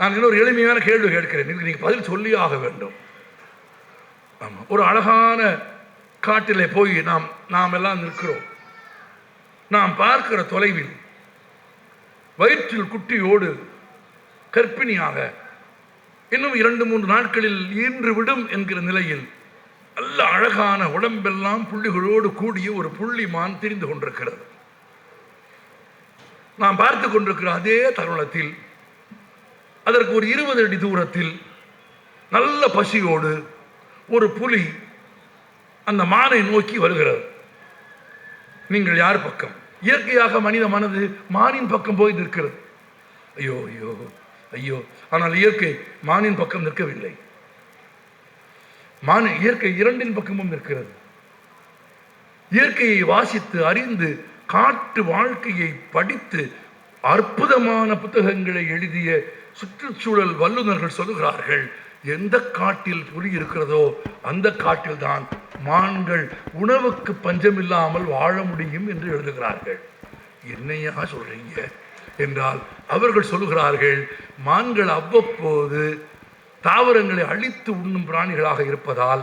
நான் இன்னொரு எளிமையான கேள்வி கேட்கிறேன், இதுக்கு நீங்கள் பதில் சொல்லி ஆக வேண்டும். ஆமாம், ஒரு அழகான காட்டிலே போய் நாம் எல்லாம் நிற்கிறோம். நாம் பார்க்கிற தொலைவில் வயிற்றில் குட்டியோடு கர்ப்பிணியாக இன்னும் 2-3 நாட்களில் ஈன்று விடும் என்கிற நிலையில் நல்ல அழகான உடம்பெல்லாம் புள்ளிகளோடு கூடிய ஒரு புள்ளிமான் திரிந்து கொண்டிருக்கிறது. நாம் பார்த்து கொண்டிருக்கிற அதே தருணத்தில் அதற்கு ஒரு 20 அடி தூரத்தில் நல்ல பசியோடு ஒரு புலி அந்த மானை நோக்கி வருகிறது. நீங்கள் யார் பக்கம்? இயற்கையாக மனித மனது மானின் பக்கம் போய் நிற்கிறது. ஐயோ ஐயோ ஐயோ! ஆனால் இயற்கை மானின் பக்கம் நிற்கவில்லை. இயற்கை இரண்டின் பக்கமும் நிற்கிறது. இயற்கையை வாசித்து அறிந்து காட்டு வாழ்க்கையை படித்து அற்புதமான புத்தகங்களை எழுதிய சுற்றுச்சூழல் வல்லுநர்கள் சொல்லுகிறார்கள், எந்த காட்டில் புலி இருக்கிறதோ அந்த காட்டில் தான் மான்கள் உணவுக்கு பஞ்சமில்லாமல் வாழ முடியும் என்று எழுதுகிறார்கள். என்னையா சொல்றீங்க என்றால் அவர்கள் சொல்லுகிறார்கள், மான்கள் அவ்வப்போது தாவரங்களை அழித்து உண்ணும் பிராணிகளாக இருப்பதால்,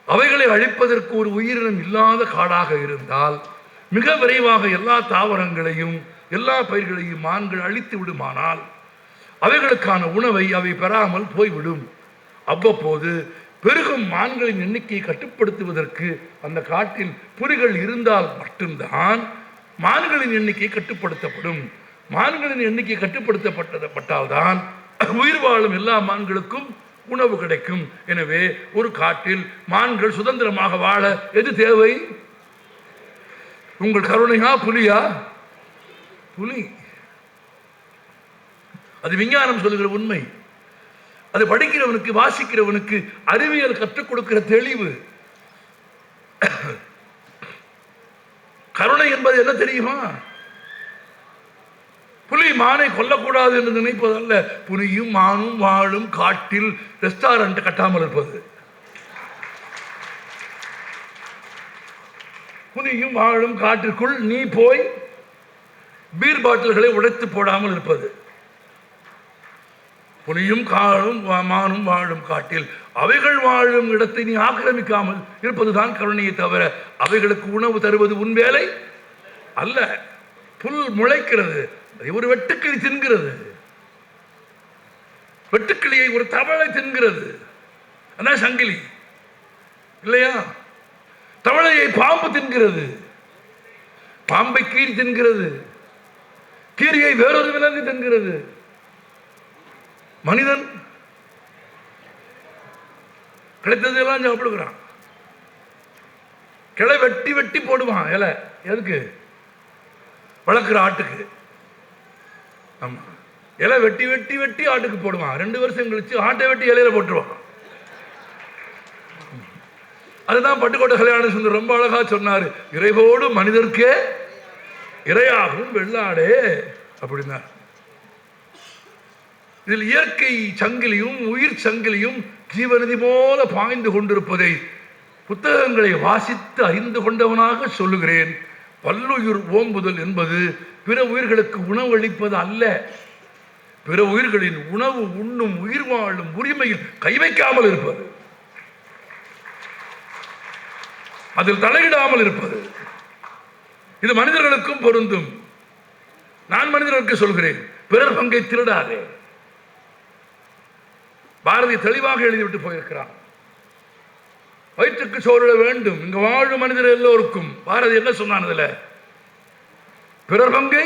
அவைகளை அழிப்பதற்கு ஒரு உயிரினம் இல்லாத காடாக இருந்தால் மிக விரைவாக எல்லா தாவரங்களையும் எல்லா பயிர்களையும் மான்கள் அழித்து விடுமானால் அவைகளுக்கான உணவை அவை பெறாமல் போய்விடும். அவ்வப்போது பெருகும் மான்களின் எண்ணிக்கையை கட்டுப்படுத்துவதற்கு அந்த காட்டில் புலிகள் இருந்தால் மட்டும்தான் மான்களின் எண்ணிக்கை கட்டுப்படுத்தப்படும். மான்களின் எண்ணிக்கை கட்டுப்படுத்தப்பட்டால்தான் உயிர் வாழும் எல்லா மான்களுக்கும் உணவு கிடைக்கும். எனவே ஒரு காட்டில் மான்கள் சுதந்திரமாக வாழ எது தேவை? உங்கள் கருணையா புலியா? புலி. அது விஞ்ஞானம் சொல்லுகிற உண்மை. அது படிக்கிறவனுக்கு வாசிக்கிறவனுக்கு அறிவியல் கற்றுக் கொடுக்கிற தெளிவு. கருணை என்பது என்ன தெரியுமா? புலி மானை கொல்லக்கூடாது என்று நினைப்பதல்ல. புலியும் மானும் வாழும் காட்டில் ரெஸ்டாரண்ட் கட்டாமல் இருப்பது. புலியும் வாழும் காட்டிற்குள் நீ போய் பீர் பாட்டில்களை உடைத்து போடாமல் இருப்பது. புலியும் காலும் மானும் வாழும் காட்டில் அவைகள் வாழும் இடத்தை நீ ஆக்கிரமிக்காமல் இருப்பதுதான் கருணையை தவிர அவைகளுக்கு உணவு தருவது உன் வேலை அல்ல. புல் முளைக்கிறது, ஒரு வெட்டுக்கிளி தின்கிறது. வெட்டுக்கிளியை ஒரு தவளை தின்கிறது, அதான் சங்கிலி இல்லையா? தவளையை பாம்பு தின்கிறது, பாம்பை கீரி தின்கிறது, கீரியை வேறொரு விலங்கு தின்கிறது. மனிதன் கிடைத்ததெல்லாம் சாப்பிடுகிறான். கிளை வெட்டி வெட்டி போடுவான். இலை எதுக்கு? வளர்க்குற ஆட்டுக்கு. ஆமா, இலை வெட்டி வெட்டி வெட்டி ஆட்டுக்கு போடுவான். 2 வருஷம் கழிச்சு ஆட்டை வெட்டி இலையில போட்டுருவான். அதுதான் பட்டுக்கோட்டை கல்யாண சுந்தர் ரொம்ப அழகா சொன்னாரு, இறைவோடு மனிதர்க்கே இரையாகும் வெள்ளாடே அப்படின்னா. இதில் இயற்கை சங்கிலியும் உயிர் சங்கிலியும் ஜீவநதி போல பாய்ந்து கொண்டிருப்பதை புத்தகங்களை வாசித்து அறிந்து கொண்டவனாக சொல்லுகிறேன். பல்லுயிர் ஓம்புதல் என்பது பிற உயிர்களுக்கு உணவு அளிப்பது அல்ல, பிற உயிர்களின் உணவு உண்ணும் உயிர் வாழும் உரிமையில் கை வைக்காமல் இருப்பது, அதில் தலையிடாமல் இருப்பது. இது மனிதர்களுக்கும் பொருந்தும். நான் மனிதர்களுக்கு சொல்கிறேன், பிறர் பங்கை திருடாதே. பாரதி தெளிவாக எழுதிவிட்டு போயிருக்கிறான். வயிற்றுக்கு சோறிட வேண்டும் இங்கு வாழும் மனிதர் எல்லோருக்கும். பாரதி என்ன சொன்னான் அதுல? பிறர் பங்கை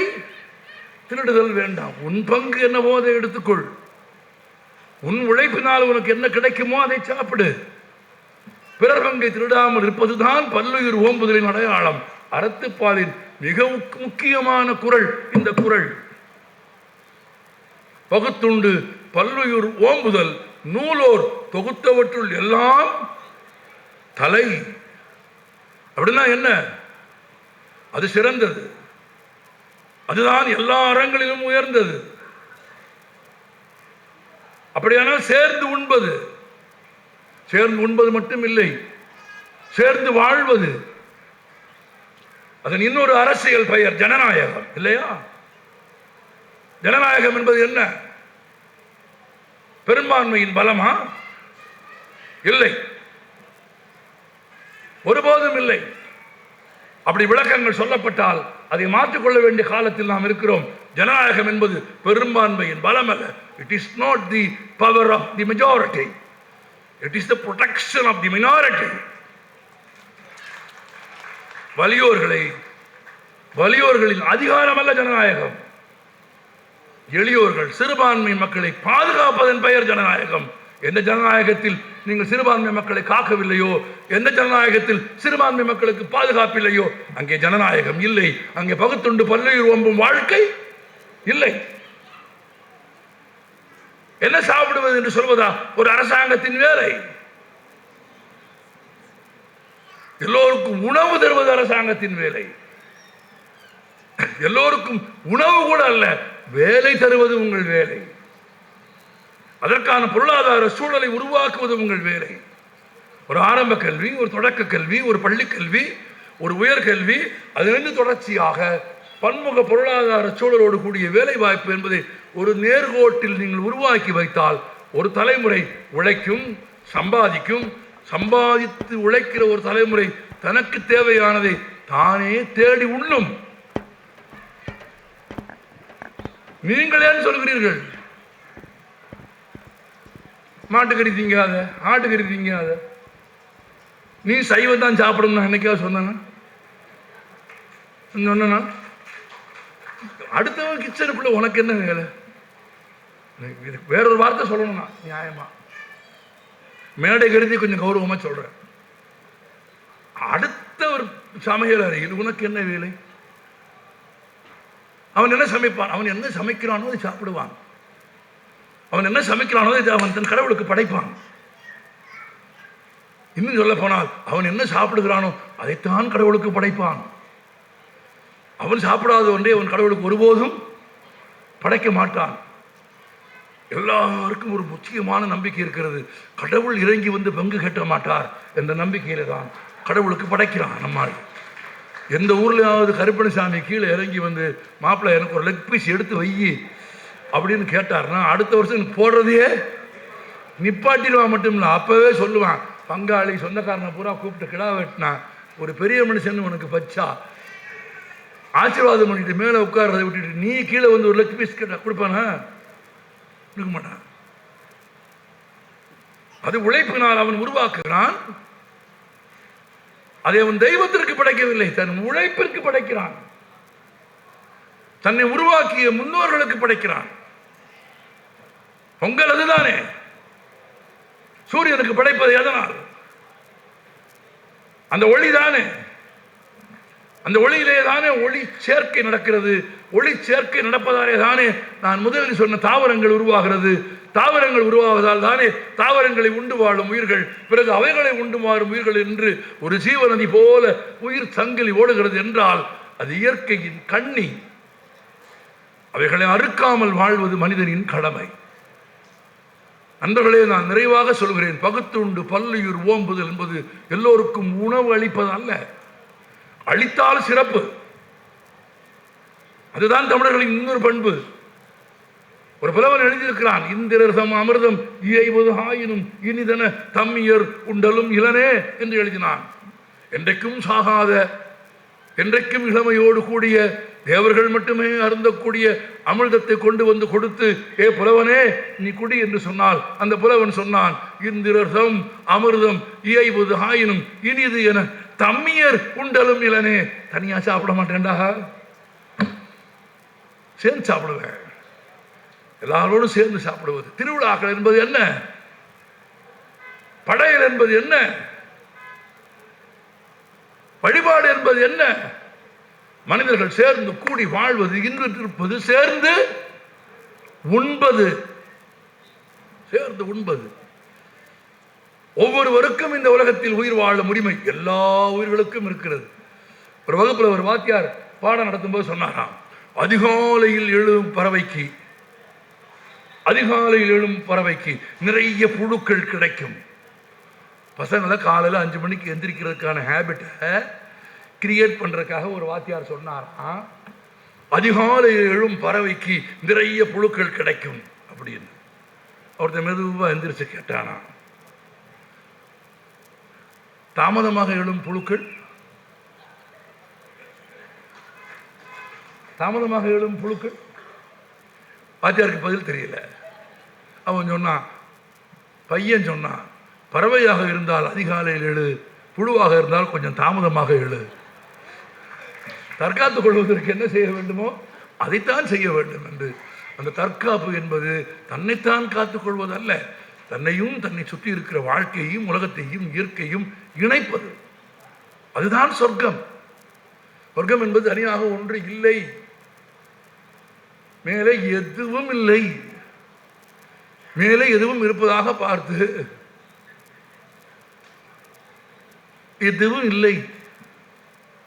திருடுதல் வேண்டாம், உன் பங்கு என்னவோ அதை எடுத்துக்கொள், உன் உழைப்பினால் உனக்கு என்ன கிடைக்குமோ அதை சாப்பிடு. பிறர் பங்கை திருடாமல் இருப்பதுதான் பல்லுயிர் ஓம்புதலின் அடையாளம். அறத்துப்பாலின் மிக முக்கியமான குறள் இந்த குறள். பகுத்துண்டு பல்லுயிர் ஓம்புதல் நூலோர் தொகுத்தவற்றுள் எல்லாம் தலை. அப்படின்னா என்ன? அது சிறந்தது, அதுதான் எல்லா அறங்களிலும் உயர்ந்தது. அப்படியானால் சேர்ந்து உண்பது, சேர்ந்து உண்பது மட்டும் இல்லை, சேர்ந்து வாழ்வது, அதன் இன்னொரு அரசியல் பெயர் ஜனநாயகம் இல்லையா? ஜனநாயகம் என்பது என்ன? பெரும்பான்மையின் பலமா? இல்லை, ஒருபோதும் இல்லை. அப்படி விளக்கங்கள் சொல்லப்பட்டால் அதை மாற்றிக்கொள்ள வேண்டிய காலத்தில் நாம் இருக்கிறோம். ஜனநாயகம் என்பது பெரும்பான்மையின் பலம் அல்ல. It is not the power of the majority, it is the protection of the minority. வலியோர்களின் அதிகாரம் அல்ல ஜனநாயகம். எளியோர்கள் சிறுபான்மை மக்களை பாதுகாப்பதன் பெயர் ஜனநாயகம். எந்த ஜனநாயகத்தில் நீங்கள் சிறுபான்மை மக்களை காக்கவில்லையோ, எந்த ஜனநாயகத்தில் சிறுபான்மை மக்களுக்கு பாதுகாப்பில்லையோ, அங்கே ஜனநாயகம் இல்லை. அங்கே பகுத்துண்டு பல்லுயிர் ஓம்பும் வாழ்க்கை இல்லை. என்ன சாப்பிடுவது என்று சொல்வதா ஒரு அரசாங்கத்தின் வேலை? எல்லோருக்கும் உணவு தருவது அரசாங்கத்தின் வேலை. எல்லோருக்கும் உணவு கூட அல்ல, வேலை தருவது உங்கள் வேலை. அதற்கான பொருளாதார சூழலை உருவாக்குவது உங்கள் வேலை. ஒரு ஆரம்ப கல்வி, ஒரு தொடக்க கல்வி, ஒரு பள்ளி கல்வி, ஒரு உயர்கல்வி, அதிலிருந்து தொடர்ச்சியாக பன்முக பொருளாதார சூழலோடு கூடிய வேலை வாய்ப்பு என்பதை ஒரு நேர்கோட்டில் நீங்கள் உருவாக்கி வைத்தால் ஒரு தலைமுறை உழைக்கும், சம்பாதிக்கும். சம்பாதித்து உழைக்கிற ஒரு தலைமுறை தனக்கு தேவையானதை தானே தேடி உண்ணும். நீங்கள் ஏன் சொல்கிறீர்கள் மாட்டுக்கறி திங்காத, ஆட்டுக்கறி திங்காத? நீ சைவம் தான் சாப்பிடணும் என்னைக்காவது சொன்னா? அடுத்தவன் கிச்சனுக்குள்ள உனக்கு என்ன வேலை? வேறொரு வார்த்தை சொல்லணும்னா நியாயமா மேடை கருதி கொஞ்சம் கௌரவமா சொல்றேன். அடுத்த ஒரு சமையல் அறையில் உனக்கு என்ன வேலை? அவன் என்ன சமைப்பான்? அவன் என்ன சமைக்கிறானோ அதை சாப்பிடுவான். அவன் என்ன சமைக்கிறானோ அதை அவன் தன் கடவுளுக்கு படைப்பான். இன்னும் சொல்ல போனால் அவன் என்ன சாப்பிடுகிறானோ அதைத்தான் கடவுளுக்கு படைப்பான். அவன் சாப்பிடாத ஒன்றே அவன் கடவுளுக்கு ஒருபோதும் படைக்க மாட்டான். எல்லாருக்கும் ஒரு முக்கியமான நம்பிக்கை இருக்கிறது. கடவுள் இறங்கி வந்து பங்கு கட்ட மாட்டார் என்ற நம்பிக்கையில தான் கடவுளுக்கு படைக்கிறான். நம்மால் எந்த ஊர்லயாவது கருப்பணசாமி கீழே இறங்கி வந்து மாப்பிள்ளை எனக்கு ஒரு லெக் பீஸ் எடுத்து வை அப்படின்னு கேட்டார்னா அடுத்த வருஷம் போடுறதையே நிப்பாட்டிடுவான். மட்டும் இல்லை, அப்பவே சொல்லுவான், பங்காளி சொந்தக்காரனை பூரா கூப்பிட்டு கிடா வெட்டினா ஒரு பெரிய மனுஷன் உனக்கு பச்சா ஆசீர்வாதம் பண்ணிட்டு மேலே உட்கார்றதை விட்டுட்டு நீ கீழே வந்து ஒரு லெக் பீஸ் கேட்டா கொடுப்பானா? கொடுக்க மாட்டான். அது உழைப்பினால் அவன் உருவாக்குகிறான். அதை அவன் தெய்வத்திற்கு படைக்கவில்லை, தன் உழைப்பிற்கு படைக்கிறான். தன்னை உருவாக்கிய முன்னோர்களுக்கு படைக்கிறான். பொங்கல் அதுதானே. சூரியனுக்கு படைப்பது எதனால்? அந்த ஒளி தானே. அந்த ஒளியிலே தானே ஒளி சேர்க்கை நடக்கிறது. ஒளி சேர்க்கை நடப்பதாலே தானே நான் முதலில் சொன்ன தாவரங்கள் உருவாகிறது. தாவரங்கள் உருவாவதால் தானே தாவரங்களை உண்டு வாழும் உயிர்கள், பிறகு அவைகளை உண்டு வாழும் உயிர்கள் என்று ஒரு ஜீவநதி போல உயிர் சங்கிலி ஓடுகிறது என்றால் அது இயற்கையின் கண்ணி. அவைகளை அறுக்காமல் வாழ்வது மனிதனின் கடமை. நண்பர்களே, நான் நிறைவாக சொல்கிறேன், பகுத்துண்டு பல்லுயிர் ஓம்புதல் என்பது எல்லோருக்கும் உணவு அளிப்பது அல்ல. அளித்தால் சிறப்பு. அதுதான் தமிழர்களின் இன்னொரு பண்பு. ஒரு புலவன் எழுதியிருக்கிறான், இந்திரசம் அமிர்தம் இயைவது ஆயினும் இனிதன தம்மியர் உண்டலும் இளனே என்று எழுதினான். என்றைக்கும் சாகாத, என்றைக்கும் இளமையோடு கூடிய தேவர்கள் மட்டுமே அருந்தக்கூடிய அமிர்தத்தை கொண்டு வந்து கொடுத்து, ஏ புலவனே நீ குடி என்று சொன்னால் அந்த புலவன் சொன்னான், இந்திரசம் அமிர்தம் இயைவது ஆயினும் இனிது என தம்மியர் உண்டலும் இளனே. தனியா சாப்பிட மாட்டேன்டா, சேர்ந்து சாப்பிடுவேன், எல்லாரோடும் சேர்ந்து சாப்பிடுவது. திருவிழாக்கள் என்பது என்ன? படையல் என்பது என்ன? வழிபாடு என்பது என்ன? மனிதர்கள் சேர்ந்து கூடி வாழ்வது, இன்று இருப்பது சேர்ந்து உண்பது. சேர்ந்து உண்பது. ஒவ்வொருவருக்கும் இந்த உலகத்தில் உயிர் வாழும் உரிமை எல்லா உயிர்களுக்கும் இருக்கிறது. ஒரு வகுப்புல ஒரு வாத்தியார் பாடம் நடத்தும் போது சொன்னாராம், அதிகாலையில் எழும் பறவைக்கு நிறைய புழுக்கள் கிடைக்கும். பசங்களை காலையில் 5 மணிக்கு எந்திரிக்கிறதுக்கான ஹேபிட்டை கிரியேட் பண்றதுக்காக ஒரு வாத்தியார் சொன்னாராம், அதிகாலையில் எழும் பறவைக்கு நிறைய புழுக்கள் கிடைக்கும் அப்படின்னு. ஒருத்தன் மெதுவாக எந்திரிச்சு கேட்டானா, தாமதமாக எழும் புழுக்கள், தாமதமாக எழும் புழுக்கள். வாத்தியாருக்கு பதில் தெரியல. அவன் சொன்னான், பையன் சொன்னான், பறவையாக இருந்தால் அதிகாலையில் எழு, புழுவாக இருந்தால் கொஞ்சம் தாமதமாக எழு. தற்காத்துக் கொள்வதற்கு என்ன செய்ய வேண்டுமோ அதைத்தான் செய்ய வேண்டும் என்று. அந்த தற்காப்பு என்பது தன்னைத்தான் காத்துக்கொள்வது அல்ல, தன்னையும் தன்னை சுற்றி இருக்கிற வாழ்க்கையையும் உலகத்தையும் இயற்கையும் இணைப்பது. அதுதான் சொர்க்கம். சொர்க்கம் என்பது தனியாக ஒன்று இல்லை, மேலே எதுவும் இல்லை. மேலே எதுவும் இருப்பதாக பார்த்து எதுவும் இல்லை.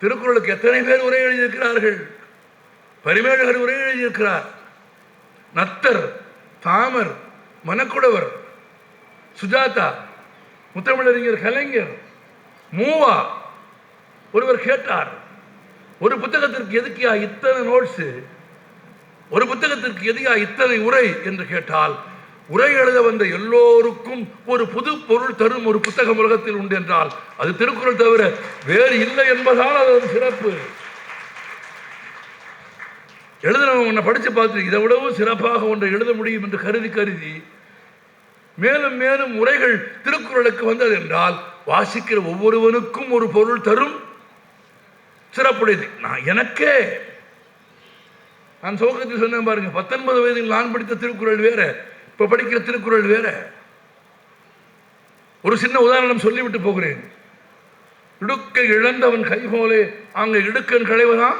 திருக்குறளுக்கு எத்தனை பேர் உரை எழுதியிருக்கிறார்கள்? பரிமேழகர் உரை எழுதியிருக்கிறார், நத்தர், தாமர், மணக்குடவர், சுஜாதா, முத்தமிழறிஞர் கலைஞர், மூவா. ஒருவர் கேட்டார், ஒரு புத்தகத்திற்கு எதுக்கியா இத்தனை நோட்ஸ், ஒரு புத்தகத்திற்கு எதுக்கியா இத்தனை உரை என்று கேட்டால், உரை எழுத வந்த எல்லோருக்கும் ஒரு புது பொருள் தரும் ஒரு புத்தகம் உலகத்தில் உண்டு என்றால் அது திருக்குறள் தவிர வேறு இல்லை என்பதால் அது ஒரு சிறப்பு. எழுதினவங்க ஒன்றை படித்து பார்த்து இதை விடவும் சிறப்பாக ஒன்றை எழுத முடியும் என்று கருதி மேலும் மேலும் உரைகள் திருக்குறளுக்கு வந்தது என்றால் வாசிக்கிற ஒவ்வொருவனுக்கும் ஒரு பொருள் தரும் சிறப்புடையது. எனக்கே நான் சோகத்தில் சொன்னேன் பாருங்க, 19 வயதில் நான் படித்த திருக்குறள் வேற, இப்ப படிக்கிற திருக்குறள் வேற. ஒரு சின்ன உதாரணம் சொல்லிவிட்டு போகிறேன். இடுக்கை இழந்தவன் கை போலே அங்க இடுக்கன் களைவனா.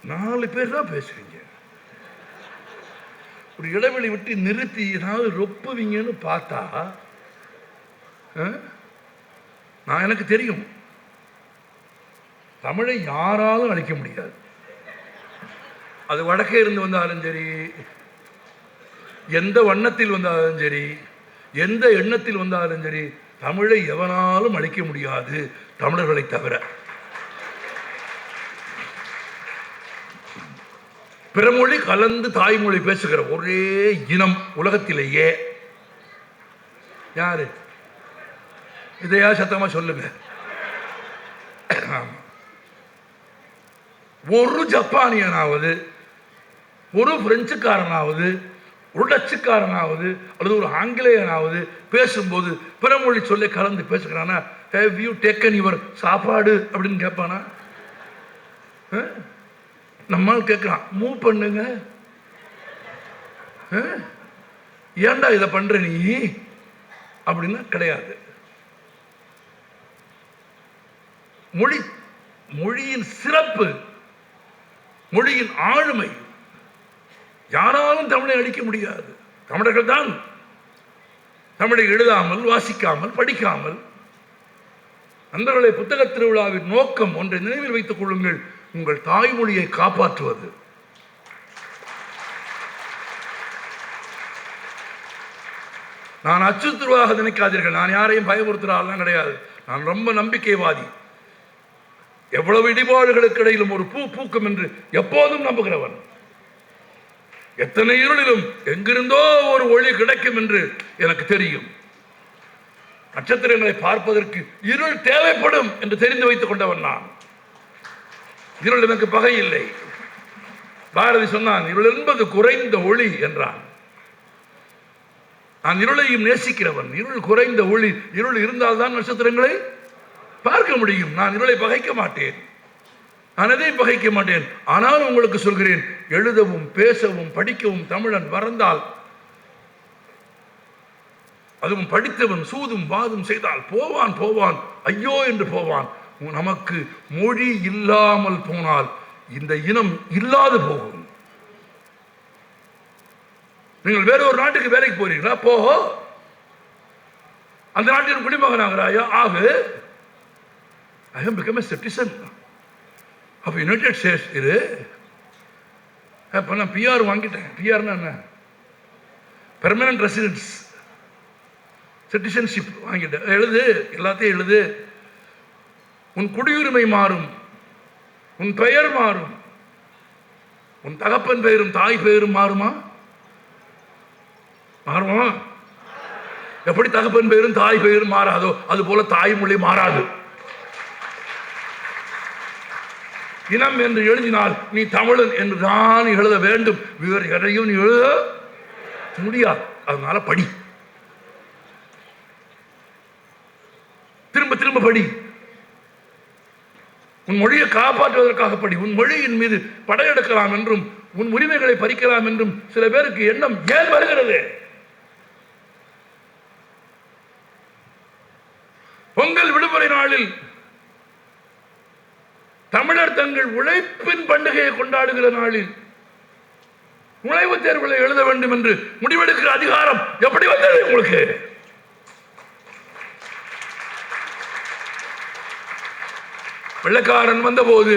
4 பேர் தான் பேசுவீங்க, ஒரு இடைவெளி விட்டு நிறுத்தி ஏதாவது ரொப்புவீங்கன்னு பார்த்தா நான் எனக்கு தெரியும் தமிழை யாராலும் அழிக்க முடியாது. அது வடக்கே இருந்து வந்தாலும் சரி, எந்த வண்ணத்தில் வந்தாலும் சரி, எந்த எண்ணத்தில் வந்தாலும் சரி, தமிழை எவனாலும் அழிக்க முடியாது தமிழர்களை தவிர. பிறமொழி கலந்து தாய்மொழி பேசுகிற ஒரே இனம் உலகத்திலேயே யாரு? இதையா சத்தமா சொல்லுங்க. ஒரு ஜப்பானியனாவது, ஒரு பிரெஞ்சுக்காரனாவது, ஒரு டச்சுக்காரனாவது அல்லது ஒரு ஆங்கிலேயனாவது பேசும்போது பிறமொழி சொல்ல கலந்து பேசுகிறானா? ஹேவ் யூ டேக்கன் யுவர் சாப்பாடு அப்படின்னு கேட்பானா? நம்மால் கேட்கிறான், மூவ் பண்ணுங்க, ஏன்டா இதை பண்ற நீ அப்படின்னா கிடையாது. மொழி, மொழியின் சிறப்பு, மொழியின் ஆளுமை யாராலும் தமிழை அழிக்க முடியாது. தமிழர்கள் தான் தமிழை எழுதாமல், வாசிக்காமல், படிக்காமல். நண்பர்களை, புத்தக திருவிழாவின் நோக்கம் ஒன்றை நினைவில் வைத்துக் கொள்ளுங்கள், உங்கள் தாய்மொழியை காப்பாற்றுவது. நான் அச்சுறுத்துவதாக நினைக்காதீர்கள், நான் யாரையும் பயமுறுத்துறாலாம் கிடையாது. நான் ரொம்ப நம்பிக்கைவாதி. எவ்வளவு இடிபாடுகளுக்கு இடையிலும் ஒரு பூ பூக்கும் என்று எப்போதும் நம்புகிறவன். எத்தனை இருளிலும் எங்கிருந்தோ ஒரு ஒளி கிடைக்கும் என்று எனக்கு தெரியும். நட்சத்திரங்களை பார்ப்பதற்கு இருள் தேவைப்படும் என்று தெரிந்து வைத்துக் கொண்டவன் நான். இருள் எனக்கு பகை இல்லை. பாரதி சொன்னான், இருள் என்பது குறைந்த ஒளி என்றான். நான் இருளையும் நேசிக்கிறவன். இருள் குறைந்த ஒளி, இருள் இருந்தால்தான் நட்சத்திரங்களை பார்க்க முடியும். நான் இருளை பகைக்க மாட்டேன், நான் எதையும் பகைக்க மாட்டேன். ஆனால் உங்களுக்கு சொல்கிறேன், எழுதவும் பேசவும் படிக்கவும் தமிழன் மறந்தால், அதுவும் படித்தவன் சூதும் வாதும் செய்தால் போவான் போவான், ஐயோ என்று போவான். நமக்கு மொழி இல்லாமல் போனால் இந்த இனம் இல்லாது போகும். நீங்கள் வேற ஒரு நாட்டுக்கு வேலைக்கு போறீங்களா? போக அந்த நாட்டின் குடிமகன் ஆகிறாயா? ஆகு. I have become a citizen of United States. இரு, இப்போ நான் PR வாங்கிட்டேன். PRனா என்ன? பெர்மனன்ட் ரெசிடென்ஸ், சிட்டிசன்ஷிப் வாங்கிட்டேன். எழுது, எல்லாத்தையும் எழுது. உன் குடியுரிமை மாறும், உன் பெயர் மாறும், உன் தகப்பன் பெயரும் தாய் பெயரும் மாறுமா? மாறுமா? எப்படி தகப்பன் பெயரும் தாய் பெயரும் மாறாதோ அது போல தாய்மொழி மாறாது. இனம் என்று எழுதினால் நீ தமிழன் என்று தான் எழுத வேண்டும். வேறு எதையும் நீ எழுத முடியாது. அதனால படி, திரும்ப திரும்ப படி. உன் மொழியை காப்பாற்றுவதற்காக படி. உன் மொழியின் மீது படையெடுக்கலாம் என்றும் உன் உரிமைகளை பறிக்கலாம் என்றும் சில பேருக்கு எண்ணம் ஏன் வருகிறது? பொங்கல் விடுமுறை நாளில் தமிழர் தங்கள் உழைப்பின் பண்டிகையை கொண்டாடுகிற நாளில் நுழைவுத் தேர்வுகளை எழுத வேண்டும் என்று முடிவெடுக்கிற அதிகாரம் எப்படி வந்தது உங்களுக்கு? வெள்ளக்காரன் வந்தபோது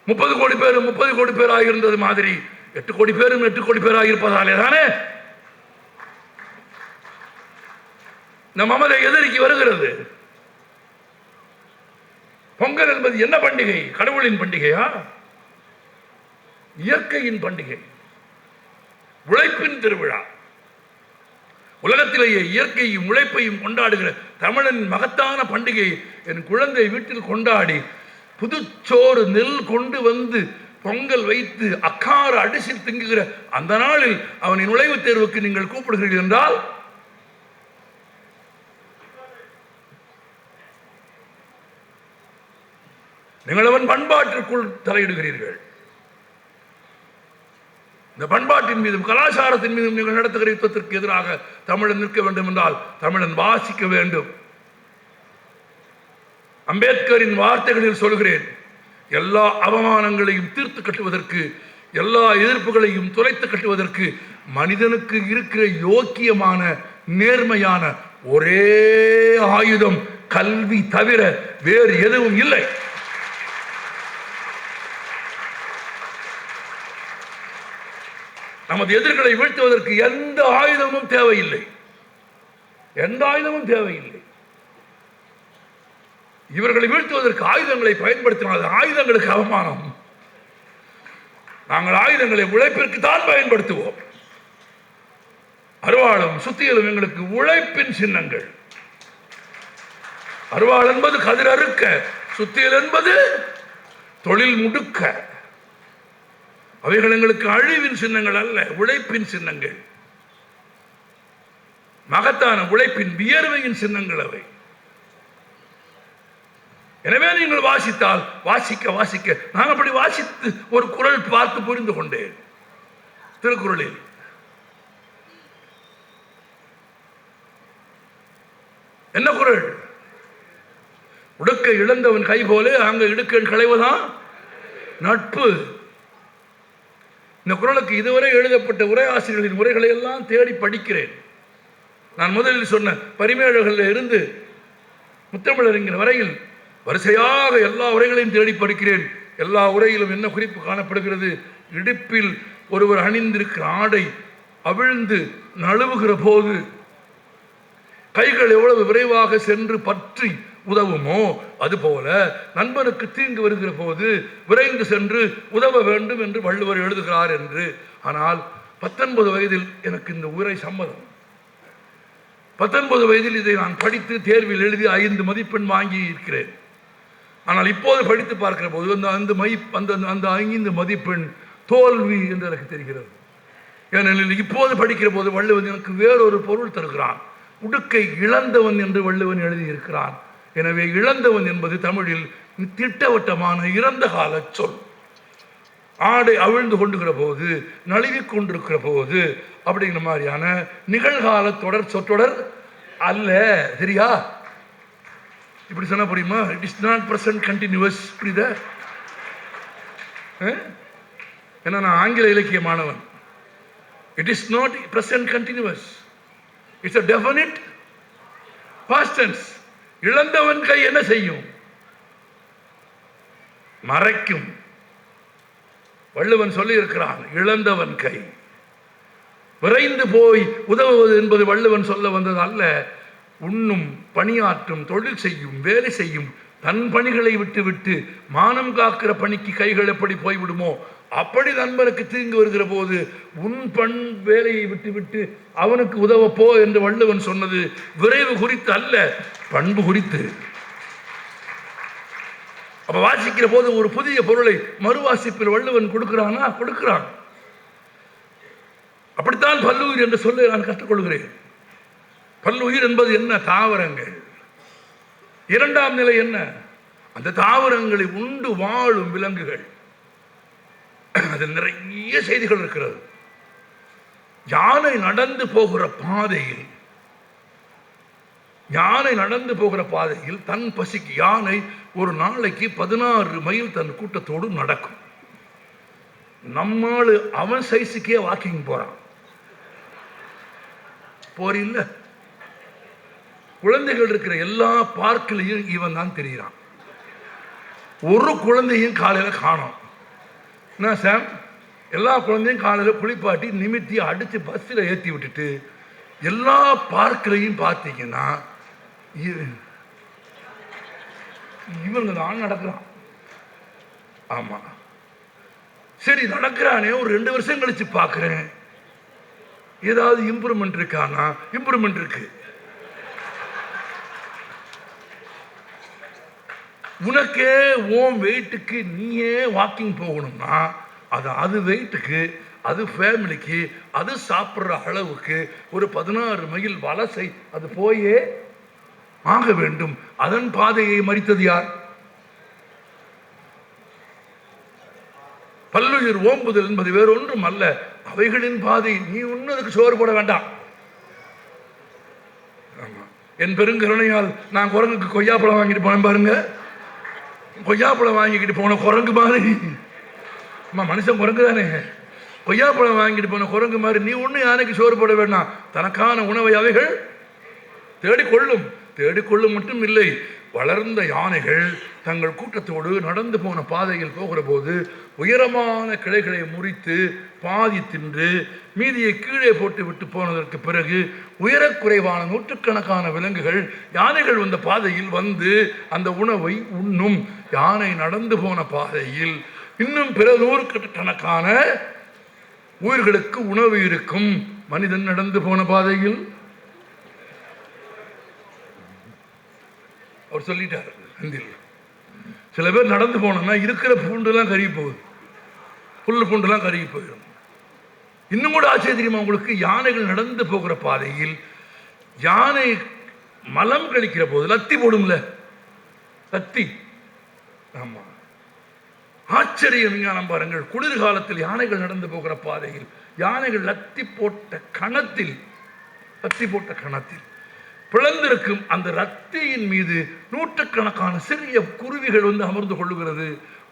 30 கோடி பேர் 30 கோடி பேராக இருந்தது மாதிரி 8 கோடி பேரும் 8 கோடி பேராக இருப்பதாலே தானே நம் மமதை எதிரிக்கு வருகிறது. பொங்கல் என்பது என்ன பண்டிகை? கடவுளின் பண்டிகையா? இயற்கையின் பண்டிகை, உழைப்பின் திருவிழா. உலகத்திலேயே இயற்கையும் உழைப்பையும் கொண்டாடுகிற தமிழன் மகத்தான பண்டிகை என் குழந்தை வீட்டில் கொண்டாடி புதுச்சோறு நெல் கொண்டு வந்து பொங்கல் வைத்து அக்கார அடிசி திங்குகிற அந்த நாளில் அவனின் நுழைவுத் தேர்வுக்கு நீங்கள் கூப்பிடுகிறீர்கள் என்றால் நீங்கள் அவன் பண்பாட்டிற்குள் தலையிடுகிறீர்கள். இந்த பண்பாட்டின் மீதும் கலாச்சாரத்தின் மீதும் நீங்கள் நடத்துகிற யுத்தத்திற்கு எதிராக தமிழன் நிற்க வேண்டும் என்றால் தமிழன் வாசிக்க வேண்டும். அம்பேத்கரின் வார்த்தைகளில் சொல்கிறேன், எல்லா அவமானங்களையும் தீர்த்து கட்டுவதற்கு, எல்லா எதிர்ப்புகளையும் துளைத்து கட்டுவதற்கு மனிதனுக்கு இருக்கிற யோக்கியமான நேர்மையான ஒரே ஆயுதம் கல்வி தவிர வேறு எதுவும் இல்லை. நமது எதிர்களை வீழ்த்துவதற்கு எந்த ஆயுதமும் தேவையில்லை, எந்த ஆயுதமும் தேவையில்லை. இவர்களை வீழ்த்துவதற்கு ஆயுதங்களை பயன்படுத்தினால் ஆயுதங்களுக்கு அவமானம். நாங்கள் ஆயுதங்களை உழைப்பிற்கு தான் பயன்படுத்துவோம். அருவாளும் சுத்தியலும் எங்களுக்கு உழைப்பின் சின்னங்கள். அருவாள் என்பது கதிர் அறுக்க, சுத்தியல் என்பது தொழில் முடுக்க. அவைகள் எங்களுக்கு அழிவின் சின்னங்கள் அல்ல, உழைப்பின் சின்னங்கள். மகத்தான உழைப்பின் வியர்வையின் சின்னங்கள் அவை. எனவே நீங்கள் வாசித்தால் வாசிக்க வாசிக்க, நான் அப்படி வாசித்து ஒரு குறள் பார்த்து புரிந்து கொண்டேன். திருக்குறளில் என்ன குறள்? உடுக்க இழந்தவன் கை போல அங்க இடுக்கன் களைவதான் நட்பு. இந்த குறளுக்கு இதுவரை எழுதப்பட்ட உரையாசிரியர்களின் உரைகளை எல்லாம் தேடி படிக்கிறேன். நான் முதலில் சொன்ன பரிமேழகளில் இருந்து முத்தமிழறிஞர் வரையில் வரிசையாக எல்லா உரைகளையும் தேடி படிக்கிறேன். எல்லா உரையிலும் என்ன குறிப்பு காணப்படுகிறது? இடுப்பில் ஒருவர் அணிந்திருக்கிற ஆடை அவிழ்ந்து நழுவுகிற போது கைகள் எவ்வளவு விரைவாக சென்று பற்றி உதவுமோ அதுபோல நண்பனுக்கு தீங்கு வருகிற போது விரைந்து சென்று உதவ வேண்டும் என்று வள்ளுவர் எழுதுகிறார் என்று. ஆனால் 19 வயதில் எனக்கு இந்த உரை சம்மதம். 19 வயதில் இதை நான் படித்து தேர்வில் எழுதி 5 மதிப்பெண் வாங்கி இருக்கிறேன். ஆனால் இப்போது படித்து பார்க்கிற போது அந்த 5 மதிப்பெண் தோல்வி என்று எனக்கு தெரிகிறது. ஏனெனில் இப்போது படிக்கிற போது வள்ளுவன் எனக்கு வேறொரு பொருள் தருகிறான். உடுக்கை இழந்தவன் என்று வள்ளுவன் எழுதியிருக்கிறான். எனவே இழந்தவன் என்பது தமிழில் திட்டவட்டமான இறந்த கால சொல். ஆடை அவிழ்ந்து கொண்டுகிற போது, நழுவி கொண்டிருக்கிற போது அப்படிங்கிற மாதிரியான நிகழ்கால தொடர் சொற்றொடர் அல்ல. சரியா? இப்படி சொன்னா புரியுமா? It is not present continuous. புரியுதா? ஏன்னா நான் ஆங்கில இலக்கிய மாணவன். It is not present continuous, it's a definite past tense. இழந்தவன் கை என்ன செய்யும்? மறைக்கும். வள்ளுவன் சொல்லி இருக்கிறான், இழந்தவன் கை. விரைந்து போய் உதவுவது என்பது வள்ளுவன் சொல்ல வந்தது அல்ல. உண்ணும், பணியாற்றும், தொழில் செய்யும், வேலை செய்யும் தன் பணிகளை விட்டு மானம் காக்கிற பணிக்கு கைகள் எப்படி போய்விடுமோ அப்படி நண்பனுக்கு தீங்கு வருகிற போது உன் வேலையை விட்டு அவனுக்கு உதவ போ என்று வள்ளுவன் சொன்னது விரைவு குறித்து அல்ல, பண்பு குறித்து. அப்ப வாசிக்கிற போது ஒரு புதிய பொருளை மறுவாசிப்பில் வள்ளுவன் கொடுக்கிறானா? கொடுக்கிறான். அப்படித்தான் பல்லுயிர் என்று சொல்ல நான் கற்றுக்கொள்கிறேன். பல்லுயிர் என்பது என்ன? தாவரங்கள். இரண்டாம் நிலை என்ன? அந்த தாவரங்களை உண்டு வாழும் விலங்குகள். அதில் நிறைய செய்திகள் இருக்கிறது. யானை நடந்து போகிற பாதையில் தன் பசிக்கு யானை ஒரு நாளைக்கு 16 மைல் தன் கூட்டத்தோடு நடக்கும். நம்மால் அவன் சைஸுக்கே வாக்கிங் போறான். போறில்ல, குழந்தைகள் இருக்கிற எல்லா பார்க்கிலையும் இவன் தான் தெரிகிறான். ஒரு குழந்தையும் காலையில காணோம். என்ன சாம், எல்லா குழந்தையும் காலையில குளிப்பாட்டி நிமித்தி அடிச்சு பஸ்ஸில் ஏற்றி விட்டுட்டு எல்லா பார்க்கிலையும் பார்த்தீங்கன்னா இவங்க தான் நடக்கிறான். ஆமா, சரி நடக்கிறானே, ஒரு 2 வருஷம் கழிச்சு பார்க்கிறேன், ஏதாவது இம்ப்ரூவ்மெண்ட் இருக்கானா? இம்ப்ரூவ்மெண்ட் இருக்கு. உனக்கே ஓம் வெயிட்டுக்கு நீயே வாக்கிங் போகணும்னா அது வெயிட்டுக்கு, அது ஃபேமிலிக்கு, அது சாப்பிட்ற அளவுக்கு ஒரு 16 மைல் வலசை அது போயே ஆக வேண்டும். அதன் பாதையை மறித்தது யார்? பல்லுயிர் ஓம்புதல் என்பது வேறொன்றும் அல்ல, அவைகளின் பாதை. நீ உன்னதுக்கு சோறு போட வேண்டாம். என் பெருங்கருணையால் நான் குரங்குக்கு கொய்யாப்பழம் வாங்கிட்டு போனேன் பாருங்க. கொய்யாப்பழம் வாங்கிக்கிட்டு போன குரங்கு மாதிரி, மனுஷன் குரங்கு தானே, கொய்யாப்பழம் வாங்கிட்டு போன குரங்கு மாதிரி நீ ஒன்றும் யானைக்கு சோறு போட வேண்டாம். தனக்கான உணவை அவைகள் தேடிக்கொள்ளும் மட்டும் இல்லை, வளர்ந்த யானைகள் தங்கள் கூட்டத்தோடு நடந்து போன பாதையில் போகிற போது உயரமான கிளைகளை முறித்து பாதி தின்று மீதியை கீழே போட்டு விட்டு போனதற்கு பிறகு உயரக்குறைவான நூற்றுக்கணக்கான விலங்குகள் யானைகள் வந்த பாதையில் வந்து அந்த உணவை உண்ணும். யானை நடந்து போன பாதையில் இன்னும் பிற நூறுக்கணக்கான உயிர்களுக்கு உணவு இருக்கும். மனிதன் நடந்து போன பாதையில் அவர் சொல்லிட்டார். சில பேர் நடந்து போனோம்னா இருக்கிற பூண்டுலாம் கருகி போகுது, புல்லு பூண்டுலாம் கருகி போயிடும். இன்னும் கூட ஆச்சரியம் உங்களுக்கு, யானைகள் நடந்து போகிற பாதையில் யானை மலம் கழிக்கிற போது லத்தி போடும்ல, லத்தி. ஆமா, ஆச்சரியம் விஞ்ஞானம் பாருங்கள். குளிர்காலத்தில் யானைகள் நடந்து போகிற பாதையில் யானைகள் லத்தி போட்ட கணத்தில் பிளந்திருக்கும் அந்த ரத்தியின் மீது நூற்றுக்கணக்கான சிறிய குருவிகள் வந்து அமர்ந்து கொள்ளுகிறது.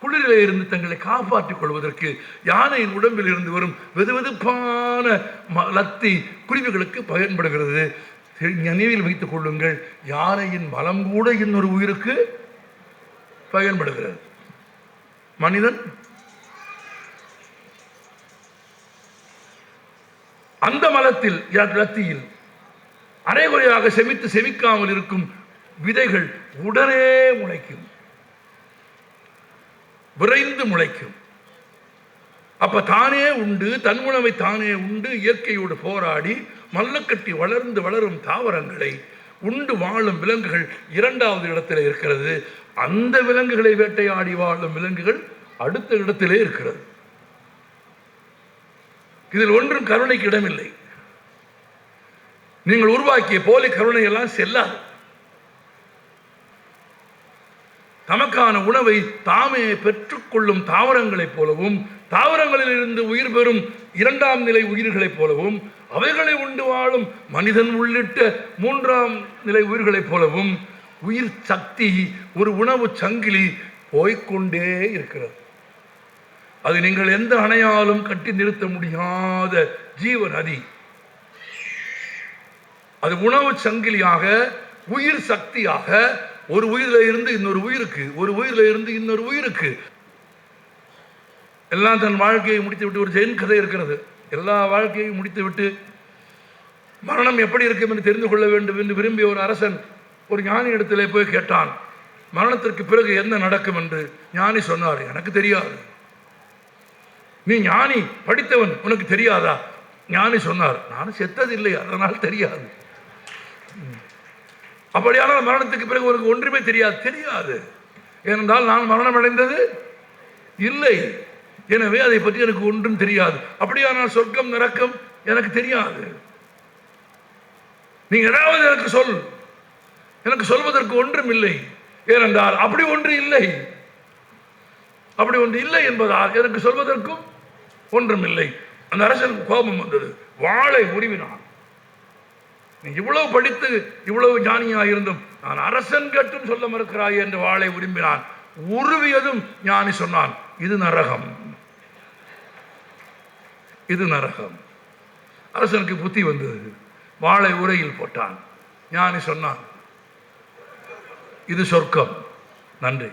குளிரிலே இருந்து தங்களை காப்பாற்றிக் கொள்வதற்கு யானையின் உடம்பில் இருந்து வரும் வெதுவெதுப்பான லத்தி குருவிகளுக்கு பயன்படுகிறது. நினைவில் வைத்துக் கொள்ளுங்கள், யானையின் மலம் கூட இன்னொரு உயிருக்கு பயன்படுகிறது. மனிதன் அந்த மலத்தில் லத்தியில் அரைகுறையாக செமிக்காமல் இருக்கும் விதைகள் உடனே முளைக்கும், விரைந்து முளைக்கும். அப்ப தானே உண்டு, தன் உணவை தானே உண்டு இயற்கையோடு போராடி மல்லக்கட்டி வளரும் தாவரங்களை உண்டு வாழும் விலங்குகள் 2வது இடத்திலே இருக்கிறது. அந்த விலங்குகளை வேட்டையாடி வாழும் விலங்குகள் அடுத்த இடத்திலே இருக்கிறது. இதில் ஒன்றும் கருணைக்கு இடமில்லை. நீங்கள் உருவாக்கிய போலி கருணை எல்லாம் செல்லாது. தமக்கான உணவை தாமே பெற்றுக்கொள்ளும் தாவரங்களைப் போலவும் தாவரங்களில் இருந்து உயிர் பெறும் 2ஆம் நிலை உயிர்களைப் போலவும் அவைகளை உண்டு வாழும் மனிதன் உள்ளிட்ட 3ஆம் நிலை உயிர்களைப் போலவும் உயிர் சக்தி ஒரு உணவு சங்கிலி போய்கொண்டே இருக்கிறது. அது நீங்கள் எந்த அணையாலும் கட்டி நிறுத்த முடியாத ஜீவ நதி. அது உணவு சங்கிலியாக, உயிர் சக்தியாக, ஒரு உயிரில் இருந்து இன்னொரு உயிருக்கு, ஒரு உயிரில் இருந்து இன்னொரு உயிருக்கு. எல்லாம் தன் வாழ்க்கையை முடித்து விட்டு, ஒரு ஜெயின் கதை இருக்கிறது, எல்லா வாழ்க்கையையும் முடித்து விட்டு மரணம் எப்படி இருக்கும் என்று தெரிந்து கொள்ள வேண்டும் என்று விரும்பிய ஒரு அரசன் ஒரு ஞானி இடத்திலே போய் கேட்டான், மரணத்திற்கு பிறகு என்ன நடக்கும் என்று ஞானி சொன்னார். எனக்கு தெரியாது. நீ ஞானி, படித்தவன், உனக்கு தெரியாதா? ஞானி சொன்னார், நான் செத்ததில்லை, அதனால் தெரியாது. அப்படியானால் மரணத்துக்கு பிறகு உனக்கு ஒன்றுமே தெரியாது. ஏனென்றால் நான் மரணம் அடைந்தது இல்லை. எனவே அதை பற்றி எனக்கு ஒன்றும் தெரியாது. அப்படியானால் சொர்க்கம் நரக்கம் எனக்கு தெரியாது. நீ ஏதாவது எனக்கு சொல். எனக்கு சொல்வதற்கு ஒன்றும் இல்லை. ஏனென்றால் அப்படி ஒன்று இல்லை. அப்படி ஒன்று இல்லை என்பதால் எனக்கு சொல்வதற்கும் ஒன்றும் இல்லை. அந்த அரசனுக்கு கோபம் வந்தது. வாளை உருவினான். நீ இவ்வளவு படித்து இவ்வளவு ஞானியாக இருந்தும் நான் அரசன் கேட்டும் சொல்ல மறுக்கிறாய் என்று வாளை உரும்பினான். உருவியதும் ஞானி சொன்னான், இது நரகம், இது நரகம். அரசனுக்கு புத்தி வந்தது. வாளை உரையில் போட்டான். ஞானி சொன்னான், இது சொர்க்கம். நன்றி.